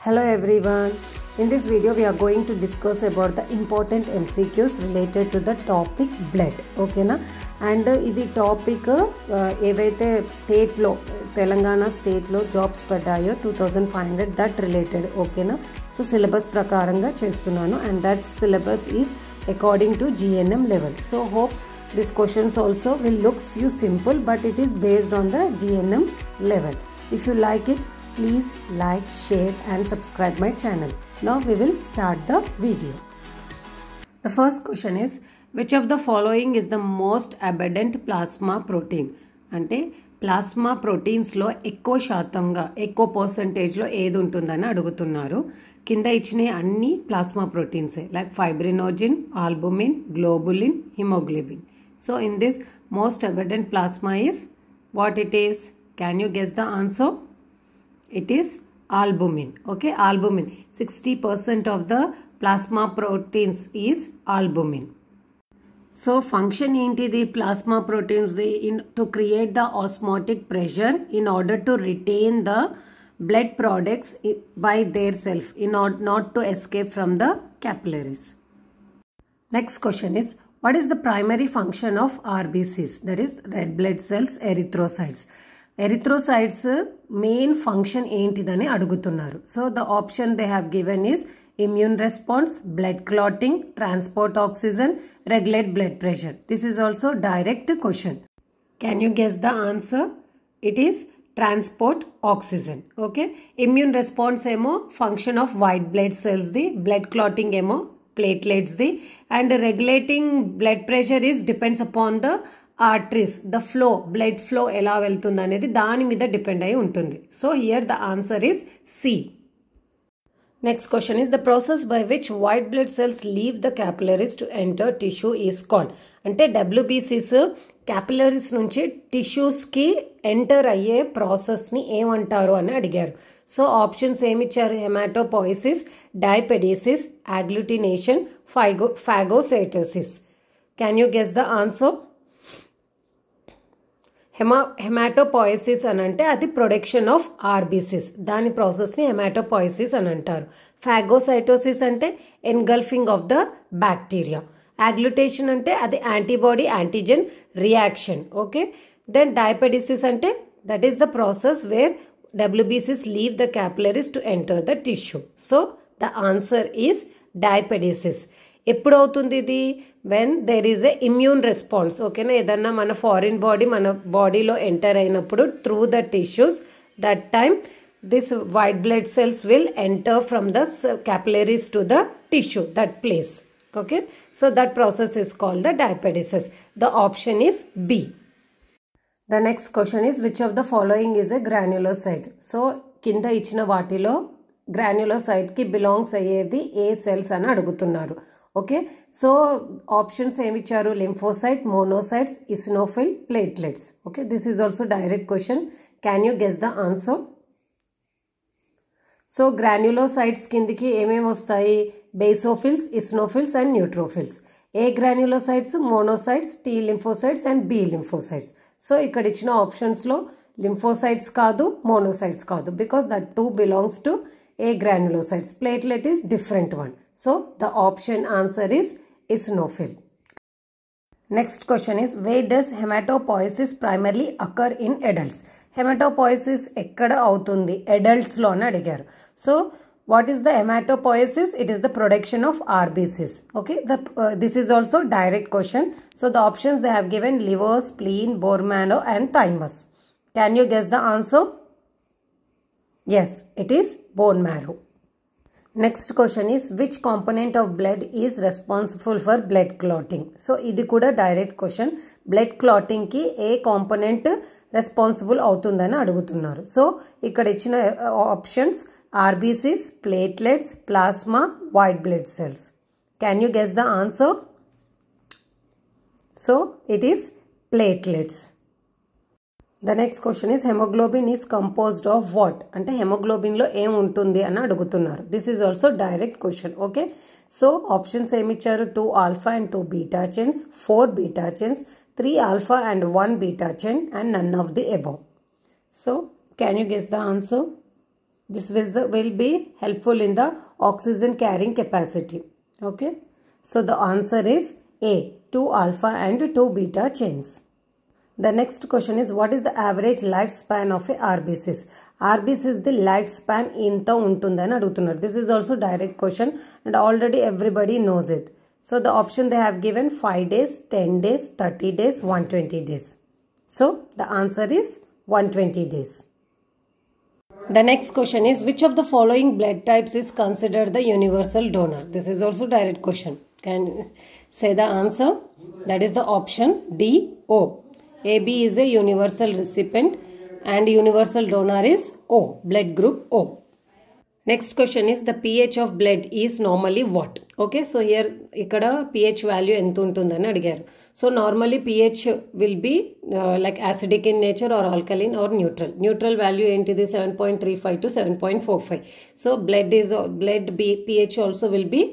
Hello everyone. In this video we are going to discuss about the important MCQs related to the topic blood. Okay na? And ఇది topic ఏవైతే స్టేట్లో తెలంగాణ స్టేట్లో jobs పడ్డాయో 2500 that related ఓకేనా. So syllabus ప్రకారంగా చేస్తున్నాను and that syllabus is according to GNM level. So hope this questions also will looks you simple but it is based on the GNM level. If you like it, please like, share and subscribe my channel. Now we will start the video. The first question is, which of the following is the most abundant plasma protein? అంటే plasma ప్రోటీన్స్లో ఎక్కువ శాతంగా ఎక్కువ పర్సంటేజ్లో ఏది ఉంటుందని అడుగుతున్నారు. కింద ఇచ్చిన అన్ని ప్లాస్మా ప్రోటీన్సే like fibrinogen, albumin, globulin, haemoglobin. So in this most abundant plasma is what it is? Can you guess the answer? It is albumin. Okay, albumin. 60% of the plasma proteins is albumin. So function into the plasma proteins to create the osmotic pressure in order to retain the blood products by their self in order not to escape from the capillaries. Next question is, what is the primary function of RBCs? That is red blood cells, erythrocytes. Erythrocytes main function ఏంటిదని అడుగుతున్నారు. So the option they have given is immune response, blood clotting, transport oxygen, regulate blood pressure. This is also direct question. Can you guess the answer? It is transport oxygen. Okay. Immune response ఏమో function of white blood cells the, blood clotting ఏమో platelets the, and regulating blood pressure is depends upon the arteries, the flow, blood flow ఎలా వెళ్తుంది అనేది దాని మీద depend అయి ఉంటుంది. So here the answer is C. Next question is, the process by which white blood cells leave the capillaries to enter tissue is called. అంటే WBCs capillaries నుంచి టిష్యూస్కి enter అయ్యే ప్రాసెస్ని ఏమంటారు అని అడిగారు. సో ఆప్షన్స్ ఏమిచ్చారు? Haematopoiesis, diapedesis, agglutination, phagocytosis. Can you guess the answer? Haematopoiesis అని అంటే అది ప్రొడక్షన్ ఆఫ్ ఆర్బీసిస్, దాని ప్రాసెస్ని హెమాటోపోయిసిస్ అని అంటారు. ఫాగోసైటోసిస్ అంటే engulfing of the bacteria. Agglutination అంటే అది antibody antigen reaction. Okay. Then diapedesis అంటే that is the process where WBCs leave the capillaries to enter the tissue. So the answer is diapedesis. ఎప్పుడు అవుతుంది ఇది? When there is a immune response. ఓకేనా, ఏదన్నా మన foreign body మన బాడీలో enter అయినప్పుడు through the tissues, that time this white blood cells will enter from the capillaries to the tissue, that place. Okay, so that process is called the diapedesis. The option is B. The next question is, which of the following is a granulocyte? So కింద ఇచ్చిన వాటిలో granulocyte కి belongs అయ్యేది ఏ cells అని అడుగుతున్నారు. Okay, so options ఏమిచ్చారు? Lymphocyte, monocytes, eosinophil, platelets. Okay, this is also direct question. Can you guess the answer? So granulocytes కిందికి ఏమేమి వస్తాయి? Basophils, eosinophils and neutrophils. Agranulocytes? Monocytes, T lymphocytes and B lymphocytes. So ఇక్కడ ఇచ్చిన ఆప్షన్స్లో lymphocytes కాదు, monocytes కాదు, because that too belongs to agranulocytes. Platelet is different one. So the option answer is eosinophil. Next question is, where does హెమాటోపోయిసిస్ primarily occur in adults? హెమాటోపోయిసిస్ ఎక్కడ అవుతుంది అడల్ట్స్లో అని అడిగారు. So what is the hematopoiesis? It is the production of RBCs. Okay, this is also direct question. So the options they have given liver, spleen, bone marrow and thymus. Can you guess the answer? Yes, it is bone marrow. Next question is, which component of blood is responsible for blood clotting? So ఇది కూడా direct question. Blood clotting కి ఏ component responsible అవుతుందని అడుగుతున్నారు. So ఇక్కడ ఇచ్చిన options RBCs, platelets, plasma, white blood cells. Can you guess the answer? So it is platelets. The next question is, hemoglobin is composed of what? అంటే hemoglobin లో ఏం ఉంటుంది అని అడుగుతున్నారు. This is also direct question. Okay, so options ఏమిచ్చారు? 2 alpha and 2 beta chains, 4 beta chains, 3 alpha and 1 beta chain and none of the above. So can you guess the answer? This will be helpful in the oxygen carrying capacity. Okay. So the answer is A, 2 alpha and 2 beta chains. The next question is, what is the average lifespan of a RBCs? RBCs the lifespan inta untundani adugutunnaru. This is also direct question and already everybody knows it. So the option they have given 5 days, 10 days, 30 days, 120 days. So the answer is 120 days. The next question is, which of the following blood types is considered the universal donor? This is also direct question. Can you say the answer? That is the option D, O. AB is a universal recipient and universal donor is O, blood group O. Next question is, the pH of blood is normally what? Okay, so here ikkada pH value ఎంత ఉంటుందని అడిగారు. So normally pH will be like acidic in nature or alkaline or neutral. Neutral value ఏంటిది 7.35 to 7.45. So blood pH also will be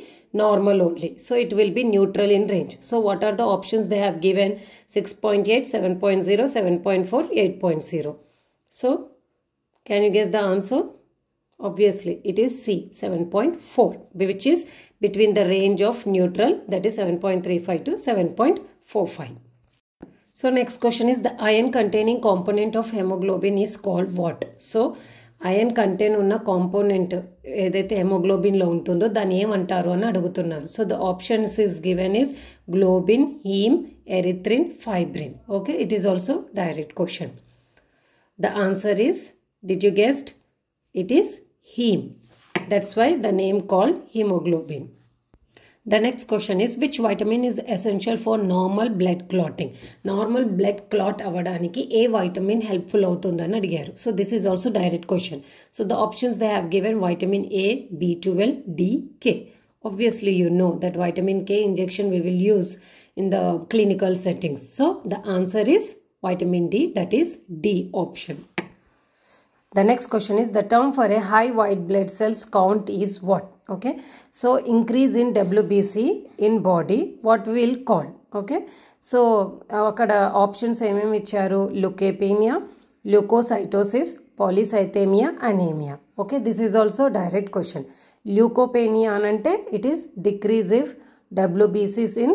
normal only. So it will be neutral in range. So what are the options they have given? 6.8, 7.0, 7.4, 8.0. So can you guess the answer? Obviously, it is C, 7.4, which is between the range of neutral, that is 7.35 to 7.45. So next question is, the iron containing component of hemoglobin is called what? So iron contain ఉన్న component ఏదైతే hemoglobin లో ఉంటుందో దాన్ని ఏమంటారు అని అడుగుతున్నారు. So the options is given is globin, heme, erythrin, fibrin. Okay, it is also direct question. The answer is, did you guessed? It is heme. That's why the name called hemoglobin. The next question is, which vitamin is essential for normal blood clotting? Normal blood clot avvadaniki a vitamin helpful avutundani adigaru. So this is also direct question. So the options they have given vitamin A, B12, D, K. Obviously you know that vitamin K injection we will use in the clinical settings. So the answer is vitamin D, that is D option. The next question is, the term for a high white blood cells count is what? Okay, so increase in WBC in body, what we will call? Okay, so akkada options emem icharu, leukopenia, leukocytosis, polycythemia, anemia. Okay, this is also direct question. Leukopenia anante it is decrease WBCs in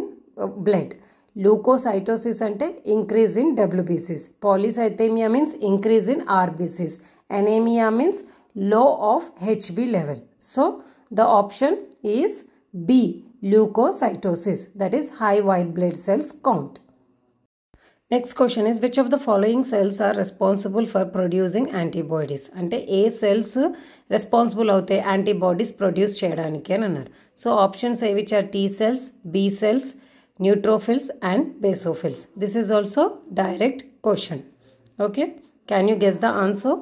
blood. Leukocytosis ante increase in WBCs. Polycythemia means increase in RBCs. Anemia means low of HB level. So the option is B, leukocytosis, that is high white blood cells count. Next question is, which of the following cells are responsible for producing antibodies? Ante A cells responsible avute antibodies produce cheyadaniki అని అన్నారు. So options A which are T cells, B cells, neutrophils and basophils. This is also direct question. Okay, can you guess the answer?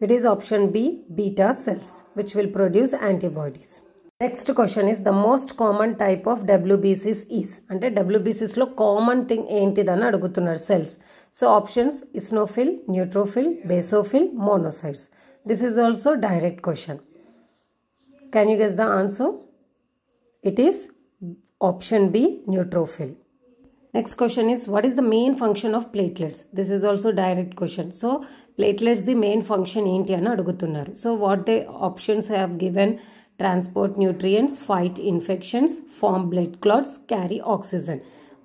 It is option B, beta cells, which will produce antibodies. Next question is, the most common type of WBCs is? Ante WBCs lo common thing entidani adugutunnaru cells. So options eosinophil, neutrophil, basophil, monocytes. This is also direct question. Can you guess the answer? It is option B, neutrophil. Next question is, what is the main function of platelets? This is also direct question. So platelets the main function enti ani adugutunnaru. So what the options have given: transport nutrients, fight infections, form blood clots, carry oxygen.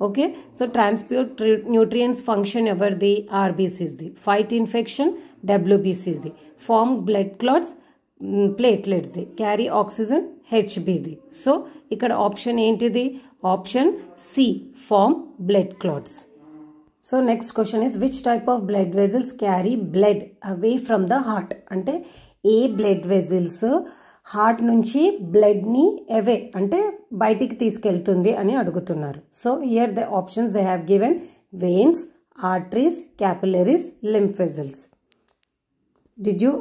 Okay, so transport nutrients function evardi? RBCs the. Fight infection, WBCs the. Form blood clots, platelets the. Carry oxygen, HB the. So ikkada option entidi? Option C, form blood clots. So next question is, which type of blood vessels carry blood away from the heart? Ante A blood vessels heart నుంచి blood ని అవే అంటే బయటికి తీసుకెళ్తుంది అని అడుగుతున్నారు. So here the options they have given veins, arteries, capillaries, lymph vessels. Did you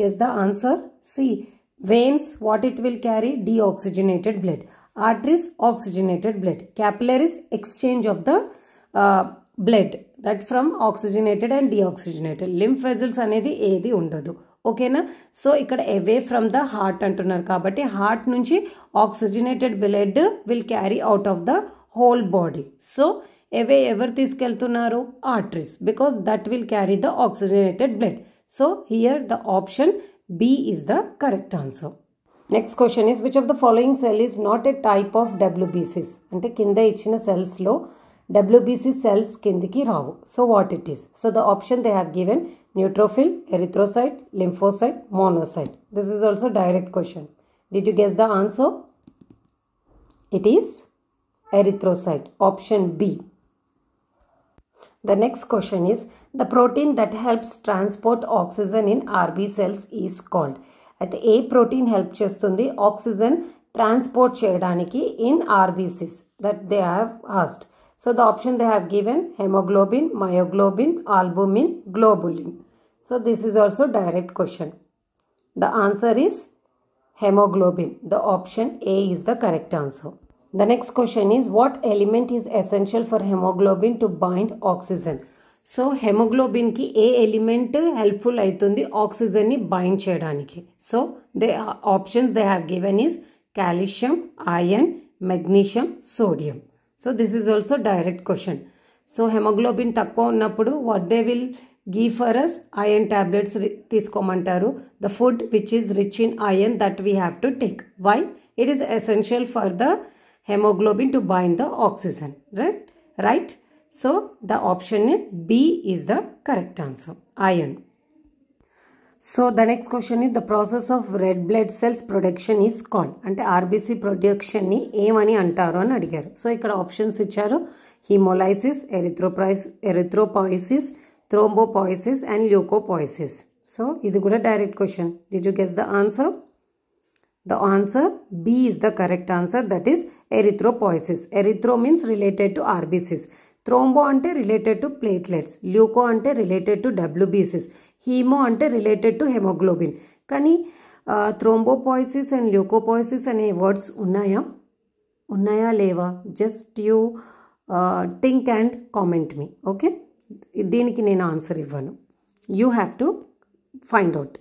guess the answer? See, veins, what it will carry? Deoxygenated blood. Arteries, oxygenated blood. Capillaries, exchange of the blood, that from oxygenated and deoxygenated. Lymph vessels అనేది ఏది ఉండదు. ఓకేనా? So ఇక్కడ away from the heart అంటున్నారు కాబట్టి heart నుంచి oxygenated blood will carry out of the whole body. So అవే ఎవరు తీసుకెళ్తున్నారు? Arteries, because that will carry the oxygenated blood. So here the option B is the correct answer. Next question is, which of the following cell is not a type of WBCs? అంటే కింద ఇచ్చిన సెల్స్లో WBC cells కిందికి రావు. So what it is? So the option they have given: neutrophil, erythrocyte, lymphocyte, monocyte. This is also direct question. Did you guess the answer? It is erythrocyte, option B. The next question is, the protein that helps transport oxygen in RB cells is called. అయితే ఏ protein help చేస్తుంది oxygen transport చేయడానికి in RBCs that they have asked. So the option they have given haemoglobin, myoglobin, albumin, globulin. So this is also direct question. The answer is hemoglobin. The option A is the correct answer. The next question is, what element is essential for hemoglobin to bind oxygen? So hemoglobin ki A element helpful అవుతుంది oxygen ని bind చేయడానికి? So they options they have given is calcium, iron, magnesium, sodium. So this is also direct question. So haemoglobin తక్కువ ఉన్నప్పుడు what they will give for us? Iron tablets తీసుకోమంటారు. The food which is rich in iron that we have to take. Why? It is essential for the hemoglobin to bind the oxygen. Right? So the option B is the correct answer. Iron. So the next question is, the process of red blood cells production is called. అంటే RBC production ని ఏమని అంటారు అని అడిగారు. సో ఇక్కడ options ఇచ్చారు: hemolysis, erythropoiesis, thrombopoiesis and leukopoiesis. So ఇది కూడా direct question. Did you guess the answer? The answer B is the correct answer, that is erythropoiesis. Erythro means related to RBCs. Thrombo అంటే related to platelets. Leuko అంటే related to WBCs. Hemo అంటే related to hemoglobin. కానీ thrombopoiesis and leukopoiesis అనే words ఉన్నాయా లేవా? Just you think and comment me. Okay, దీనికి నేను answer ఇవ్వను. You have to find out.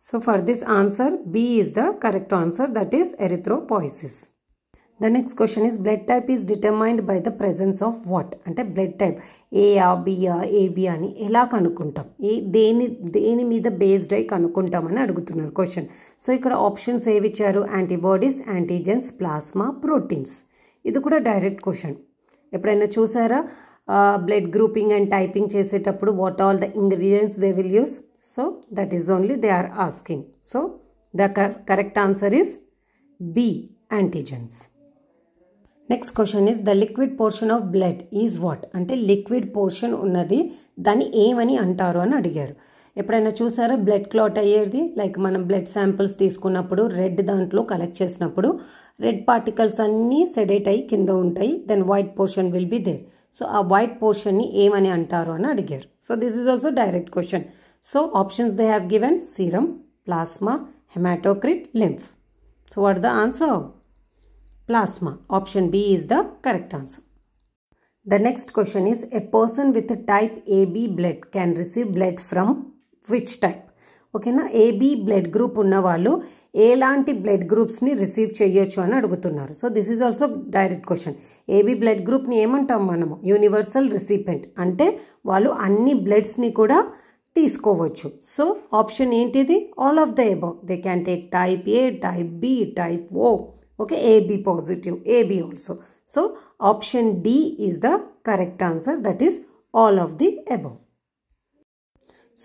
So for this answer B is the correct answer, that is erythropoiesis. The next question is, blood type is determined by the presence of what? అంటే blood type A, B, AB అని ఎలా కనుక్కుంటాం? దేని మీద based అయి కనుక్కుంటామని అడుగుతున్నారు question. So ఇక్కడ options ఏవి ఇచ్చారు? Antibodies, antigens, plasma, proteins. ఇది కూడా డైరెక్ట్ క్వశ్చన్. ఎప్పుడైనా చూసారా బ్లడ్ గ్రూపింగ్ అండ్ టైపింగ్ చేసేటప్పుడు what all the ingredients they will use? So that is only they are asking. So the correct answer is B, antigens. Next question is, the liquid portion of blood is what? అంటే liquid portion ఉన్నది దాన్ని ఏమని అంటారు అని అడిగారు. ఎప్పుడైనా చూసారా blood clot అయ్యేది? లైక్ మనం బ్లడ్ శాంపిల్స్ తీసుకున్నప్పుడు రెడ్ దాంట్లో కలెక్ట్ చేసినప్పుడు రెడ్ పార్టికల్స్ అన్నీ సెడేట్ అయ్యి కింద ఉంటాయి, then white portion will be there. So ఆ వైట్ పోర్షన్ని ఏమని అంటారు అని అడిగారు. So this is also direct question. So options they have given serum, plasma, haematocrit, lymph. So what the answer? Plasma. Option B is the correct answer. The next question is, a person with a type AB blood can receive blood from which type? Okay na, AB blood group ఉన్న వాళ్ళు ఎలాంటి blood గ్రూప్స్ని receive చేయొచ్చు అని అడుగుతున్నారు. So this is also direct question. AB blood గ్రూప్ని ఏమంటాం మనము? Universal recipient. అంటే వాళ్ళు అన్ని బ్లడ్స్ని కూడా తీసుకోవచ్చు. సో ఆప్షన్ ఏంటిది? All of the above. They can take type A, type B, type O. Okay, AB positive, AB also. So option D is the correct answer, that is all of the above.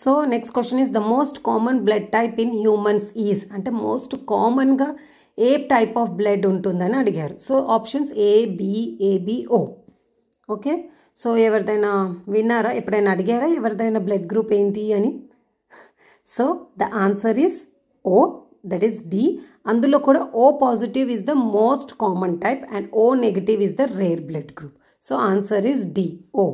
So next question is, the most common blood type in humans is? అంటే most common గా ఏ type of blood ఉంటుందని అడిగారు. So options A, B, AB, O. Okay, so ఎవరిదైనా విన్నారా? ఎప్పుడైనా అడిగారా ఎవరిదైనా blood group ఏంటి అని? So the answer is O, that is D. అందులో కూడా O positive is the most common type and O negative is the rare blood group. So answer is D, O.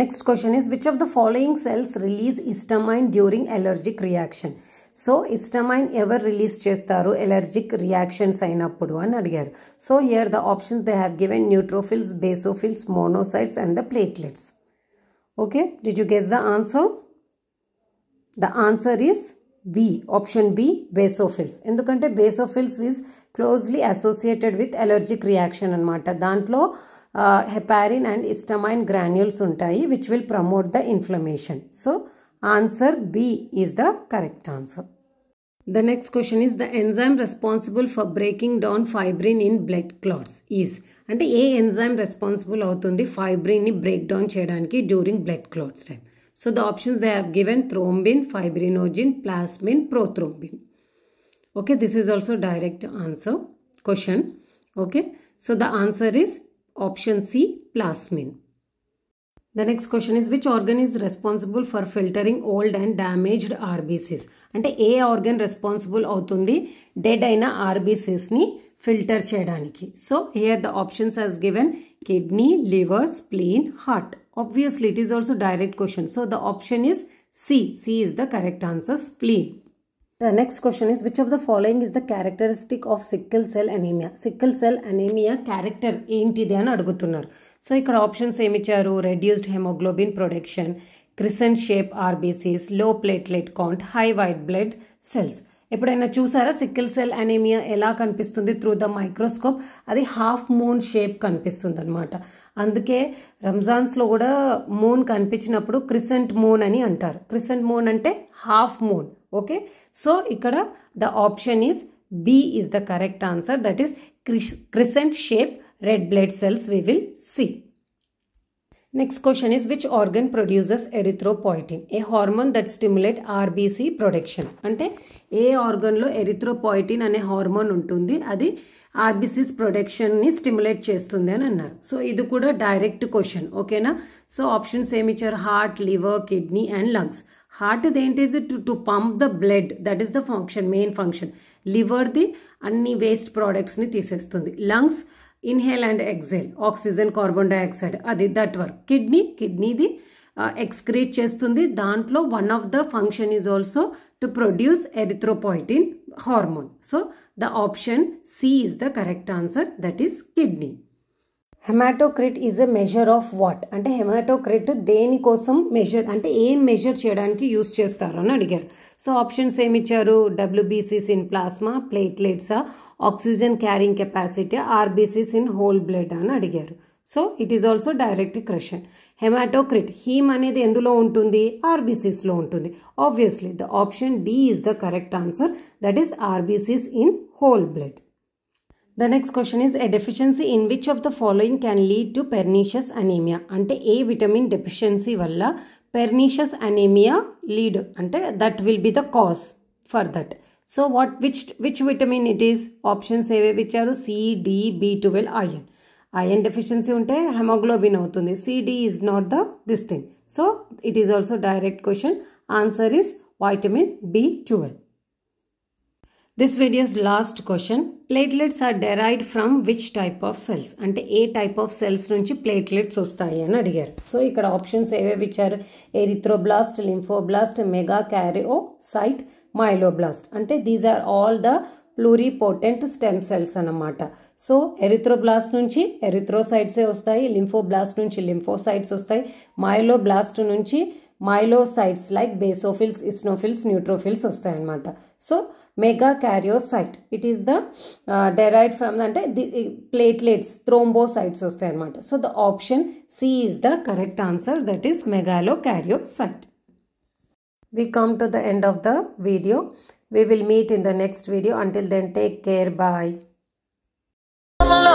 Next question is, which of the following cells release histamine during allergic reaction? So histamine ever release చేస్తారు allergic reactions అయినప్పుడు అని అడిగారు. So here the options they have given neutrophils, basophils, monocytes and the platelets. Okay, did you guess the answer? The answer is B, option B, basophils. ఎందుకంటే basophils is closely associated with allergic reaction అన్నమాట. దాంట్లో heparin and histamine granules ఉంటాయి which will promote the inflammation. So Answer B is the correct answer. The next question is the enzyme responsible for breaking down fibrin in blood clots is. అంటే ఏ enzyme responsible అవుతుంది fibrin ని break down చేయడానికి during blood clots time. So the options they have given thrombin, fibrinogen, plasmin, prothrombin. Okay, this is also direct answer question. Okay, so the answer is option C, plasmin. The next question is which organ is responsible for filtering old and damaged RBCs? అంటే ఏ organ responsible అవుతుంది dead అయిన RBCs ని filter చేయడానికి. So here the options has given kidney, liver, spleen, heart. Obviously it is also direct question. So the option is C. C is the correct answer, spleen. The next question is which of the following is the characteristic of sickle cell anemia? Sickle cell anemia character ఏంటిది అని అడుగుతున్నారు. So ఇక్కడ options ఏమి ఇచ్చారు? Reduced haemoglobin production, crescent shape RBCs, low platelet count, high white blood cells. ఎప్పుడైనా చూసారా sickle cell anaemia ఎలా కనిపిస్తుంది త్రూ ద మైక్రోస్కోప్? అది హాఫ్ మూన్ షేప్ కనిపిస్తుంది అనమాట. అందుకే రంజాన్స్లో కూడా మూన్ కనిపించినప్పుడు క్రిసెంట్ మూన్ అని అంటారు. క్రిసెంట్ మూన్ అంటే హాఫ్ మూన్. ఓకే, సో ఇక్కడ the option is B is the correct answer. That is crescent shape red blood cells we will see. Next question is which organ produces erythropoietin? A hormone that stimulate RBC production. అంటే ఏ organ లో erythropoietin అనే hormone ఉంటుంది, అది RBCs production ని stimulate చేస్తుంది అని అన్నారు. So ఇది కూడా డైరెక్ట్ క్వశ్చన్. ఓకేనా? సో ఆప్షన్స్ ఏమి ఇచ్చారు? Heart, liver, kidney and lungs. Heart ఏంటిది? To pump the blood, that is the function, main function. Liver ది అన్ని వేస్ట్ ప్రోడక్ట్స్ ని తీసేస్తుంది. Lungs inhale and exhale, oxygen, carbon dioxide, అది దట్ వర్క్. కిడ్నీది ఎక్స్క్రీట్ చేస్తుంది. దాంట్లో one of the function is also to produce erythropoietin hormone. So the option C is the correct answer, that is kidney. హెమాటోక్రిట్ is a measure of what? అంటే haematocrit దేనికోసం measure, అంటే ఏం measure చేయడానికి use చేస్తారు అని అడిగారు. సో ఆప్షన్స్ ఏమి ఇచ్చారు? డబ్ల్యూబీసీస్ ఇన్ ప్లాస్మా, ప్లేట్లెట్సా, oxygen carrying capacity, RBCs in whole blood అని అడిగారు. So it is also direct question. Haematocrit heme అనేది ఎందులో ఉంటుంది? ఆర్బీసీస్లో ఉంటుంది. Obviously the option D is the correct answer, that is RBCs in whole blood. The next question is a deficiency in which of the following can lead to pernicious anemia? అంటే ఏ vitamin deficiency వల్ల pernicious anemia lead, అంటే that will be the cause for that. So which vitamin it is? Options ఏవేవి ఇచ్చారు? C, D, B12, iron. Iron deficiency ఉంటే hemoglobin అవుతుంది. C, D is not the this thing. So it is also direct question. Answer is vitamin B12. This video's last question. Platelets are derived from which type of cells? అంటే ఏ type of cells నుంచి platelets వస్తాయి అని అడిగారు. సో ఇక్కడ options ఏవేవి ఇచ్చారు? Erythroblast, lymphoblast, megakaryocyte, myeloblast. అంటే these are all the pluripotent stem cells అన్నమాట. సో ఎరిథ్రోబ్లాస్ట్ నుంచి ఎరిథ్రోసైట్సే వస్తాయి, లింఫోబ్లాస్ట్ నుంచి లింఫోసైట్స్ వస్తాయి, మైలోబ్లాస్ట్ నుంచి myelocytes like basophils, eosinophils, neutrophils వస్తాయి అన్నమాట. So megakaryocyte it is the derived from, అంటే ప్లేట్లెట్స్, థ్రోంబోసైట్స్ వస్తాయి అన్నమాట. So the option C is the correct answer, that is megakaryocyte. We come to the end of the video. We will meet in the next video. Until then, take care. Bye. I'm a